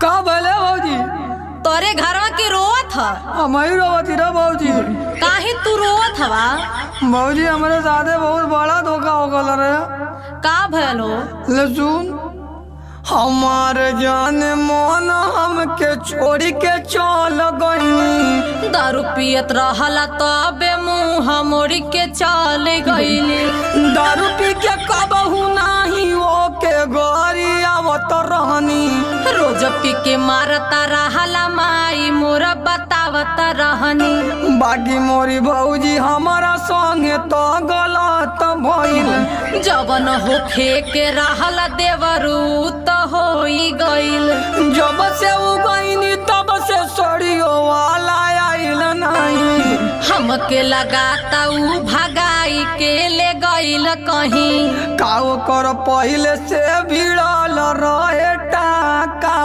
का भले भौजी? तोरे घरवा की रोवत ह? हमारी रोवती रे भौजी। काहे तू रोवत हवा? भौजी हमारे साथे बहुत बड़ा धोखा हो गल रे। का भलो? ले सुन, हमारे जान मन हमके छोड़ के चल गई। दारू पियत रहला तबे मुँह मोड़ के चल गईली। दारू पी के कबहू नाही ओके गोरी आवत रहनी। रोज पी के मारता रहला माई मोरा बतावत रहनी। बाकी मोरी भौजी हमारा संगे तो गलत भइल। जवन होखे के रहला देवरू तो होई गईल। जब से उ गईनी तब से सड़ियो वाला आइल नहीं। हमके लगाता उ भगाई के ले गईल कहीं। काओ कर पहले से भिड़ल रहे